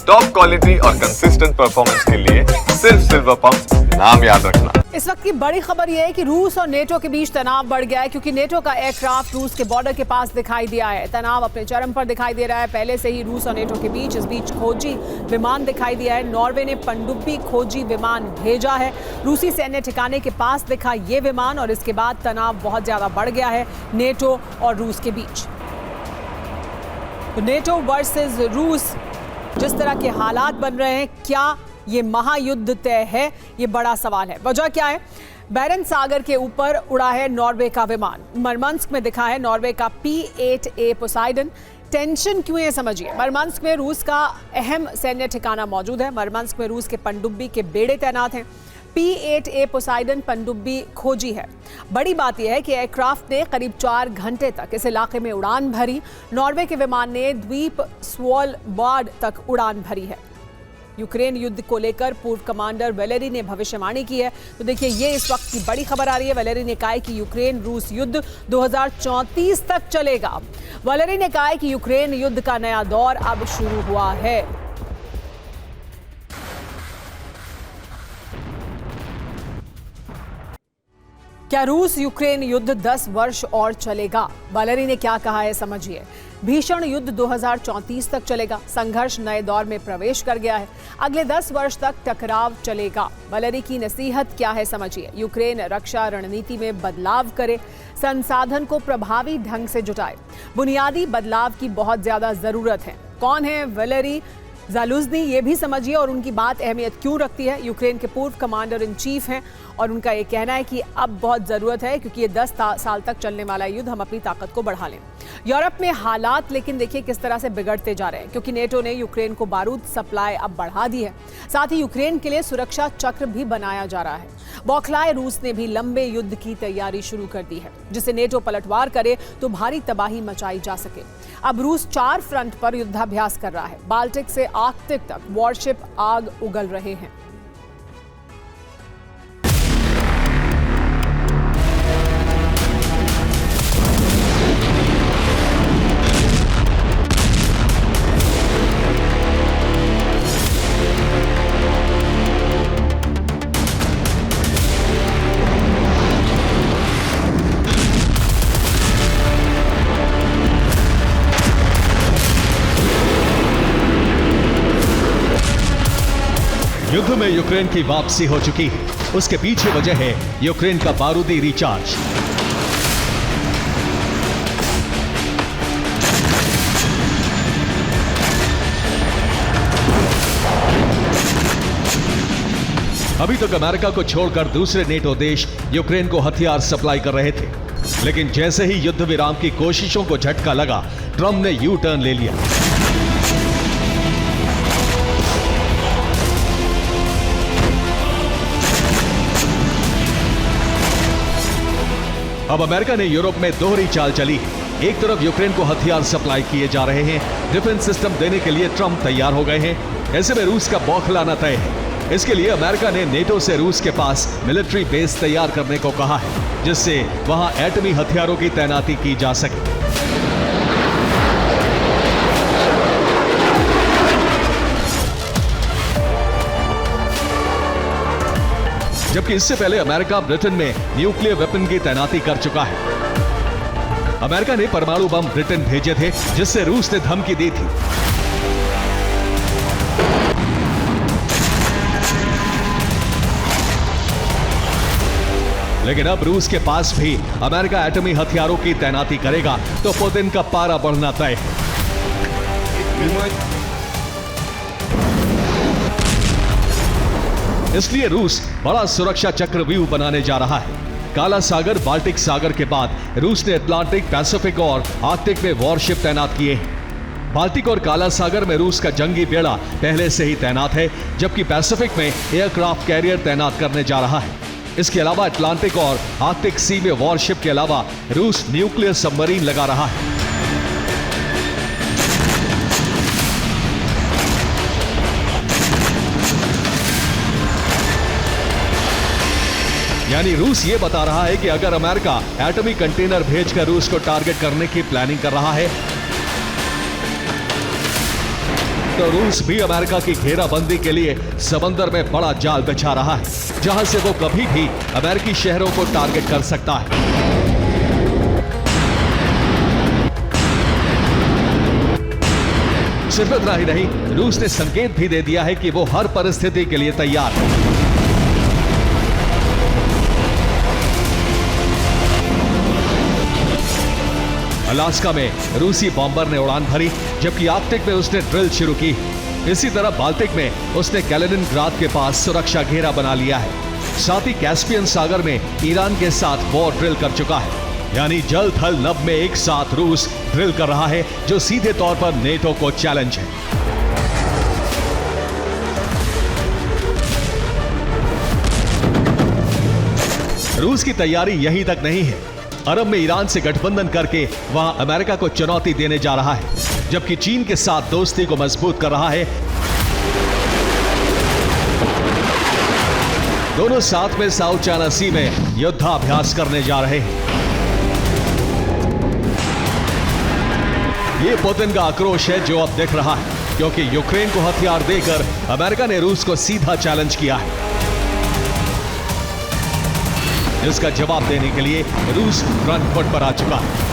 Top quality और consistent performance के लिए सिर्फ सिल्वर पंप्स, नाम याद रखना। इस वक्त की बड़ी खबर यह है कि रूस और नेटो के बीच तनाव बढ़ गया है, क्योंकि नेटो का एयरक्राफ्ट रूस के बॉर्डर के पास दिखाई दिया है। तनाव अपने चरम पर दिखाई दे रहा है पहले से ही रूस और नेटो के बीच। इस बीच खोजी विमान दिखाई दिया है। नॉर्वे ने पनडुब्बी खोजी विमान भेजा है। रूसी सैन्य ठिकाने के पास दिखा ये विमान और इसके बाद तनाव बहुत ज्यादा बढ़ गया है नेटो और रूस के बीच। तो नेटो वर्सेस रूस, जिस तरह के हालात बन रहे हैं, क्या ये महायुद्ध तय है? ये बड़ा सवाल है। वजह क्या है? बैरन सागर के ऊपर उड़ा है नॉर्वे का विमान। मरमंस्क में दिखा है नॉर्वे का P-8A पोसाइडन। टेंशन क्यों है समझिए। मरमंस्क में रूस का अहम सैन्य ठिकाना मौजूद है। मरमंस्क में रूस के पनडुब्बी के बेड़े तैनात हैं। P-8A पोसाइडन पनडुब्बी खोजी है। बड़ी बात यह है कि एयरक्राफ्ट ने करीब 4 घंटे तक इस इलाके में उड़ान भरी। नॉर्वे के विमान ने द्वीप स्वालबार्ड तक उड़ान भरी है। यूक्रेन युद्ध को लेकर पूर्व कमांडर वैलेरी ने भविष्यवाणी की है। तो देखिए, ये इस वक्त की बड़ी खबर आ रही है। वैलेरी ने कहा है कि यूक्रेन रूस युद्ध 2034 तक चलेगा। वैलेरी ने कहा है कि यूक्रेन युद्ध का नया दौर अब शुरू हुआ है। क्या रूस यूक्रेन युद्ध 10 वर्ष और चलेगा? वैलेरी ने क्या कहा है समझिए। भीषण युद्ध 2034 तक चलेगा। संघर्ष नए दौर में प्रवेश कर गया है। अगले 10 वर्ष तक टकराव चलेगा। वैलेरी की नसीहत क्या है समझिए। यूक्रेन रक्षा रणनीति में बदलाव करे, संसाधन को प्रभावी ढंग से जुटाए। बुनियादी बदलाव की बहुत ज्यादा जरूरत है। कौन है वैलेरी ज़ालुझनी, ये भी समझिए और उनकी बात अहमियत क्यों रखती है। यूक्रेन के पूर्व कमांडर इन चीफ हैं और उनका ये कहना है कि अब बहुत ज़रूरत है, क्योंकि ये 10 साल तक चलने वाला युद्ध हम अपनी ताकत को बढ़ा लें। यूरोप में हालात लेकिन देखिए किस तरह से बिगड़ते जा रहे हैं, क्योंकि नेटो ने यूक्रेन को बारूद सप्लाई अब बढ़ा दी है। साथ ही यूक्रेन के लिए सुरक्षा चक्र भी बनाया जा रहा है। बौखलाए रूस ने भी लंबे युद्ध की तैयारी शुरू कर दी है, जिसे नेटो पलटवार करे तो भारी तबाही मचाई जा सके। अब रूस 4 फ्रंट पर युद्धाभ्यास कर रहा है। बाल्टिक से आर्कटिक तक वॉरशिप आग उगल रहे हैं। युद्ध में यूक्रेन की वापसी हो चुकी है। उसके पीछे वजह है यूक्रेन का बारूदी रिचार्ज। अभी तक अमेरिका को छोड़कर दूसरे नेटो देश यूक्रेन को हथियार सप्लाई कर रहे थे, लेकिन जैसे ही युद्ध विराम की कोशिशों को झटका लगा, ट्रंप ने यू टर्न ले लिया। अब अमेरिका ने यूरोप में दोहरी चाल चली है। एक तरफ यूक्रेन को हथियार सप्लाई किए जा रहे हैं, डिफेंस सिस्टम देने के लिए ट्रंप तैयार हो गए हैं। ऐसे में रूस का बौखलाना तय है। इसके लिए अमेरिका ने नेटो से रूस के पास मिलिट्री बेस तैयार करने को कहा है, जिससे वहां एटमी हथियारों की तैनाती की जा सके। जबकि इससे पहले अमेरिका ब्रिटेन में न्यूक्लियर वेपन की तैनाती कर चुका है। अमेरिका ने परमाणु बम ब्रिटेन भेजे थे, जिससे रूस ने धमकी दी थी। लेकिन अब रूस के पास भी अमेरिका एटमी हथियारों की तैनाती करेगा तो पुतिन का पारा बढ़ना तय है। इसलिए रूस बड़ा सुरक्षा चक्रव्यूह बनाने जा रहा है। काला सागर, बाल्टिक सागर के बाद रूस ने अटलांटिक, पैसिफिक और आर्कटिक में वॉरशिप तैनात किए हैं। बाल्टिक और काला सागर में रूस का जंगी बेड़ा पहले से ही तैनात है, जबकि पैसिफिक में एयरक्राफ्ट कैरियर तैनात करने जा रहा है। इसके अलावा अटलांटिक और आर्कटिक सी में वॉरशिप के अलावा रूस न्यूक्लियर सबमरीन लगा रहा है। यानी रूस ये बता रहा है कि अगर अमेरिका एटमी कंटेनर भेजकर रूस को टारगेट करने की प्लानिंग कर रहा है तो रूस भी अमेरिका की घेराबंदी के लिए समंदर में बड़ा जाल बिछा रहा है, जहां से वो कभी भी अमेरिकी शहरों को टारगेट कर सकता है। सिर्फ इतना ही नहीं, रूस ने संकेत भी दे दिया है कि वो हर परिस्थिति के लिए तैयार है। अलास्का में रूसी बॉम्बर ने उड़ान भरी, जबकि आर्कटिक में उसने ड्रिल शुरू की। इसी तरह बाल्टिक में उसने कैलिनिनग्राड के पास सुरक्षा घेरा बना लिया है। साथ ही कैस्पियन सागर में ईरान के साथ वॉर ड्रिल कर चुका है। यानी जल थल नभ में एक साथ रूस ड्रिल कर रहा है, जो सीधे तौर पर नेटो को चैलेंज है। रूस की तैयारी यहीं तक नहीं है। अरब में ईरान से गठबंधन करके वहां अमेरिका को चुनौती देने जा रहा है, जबकि चीन के साथ दोस्ती को मजबूत कर रहा है। दोनों साथ में साउथ चाइना सी में युद्धाभ्यास करने जा रहे हैं। ये पुतिन का आक्रोश है जो अब दिख रहा है, क्योंकि यूक्रेन को हथियार देकर अमेरिका ने रूस को सीधा चैलेंज किया है। इसका जवाब देने के लिए रूस फ्रंट फुट पर आ चुका है।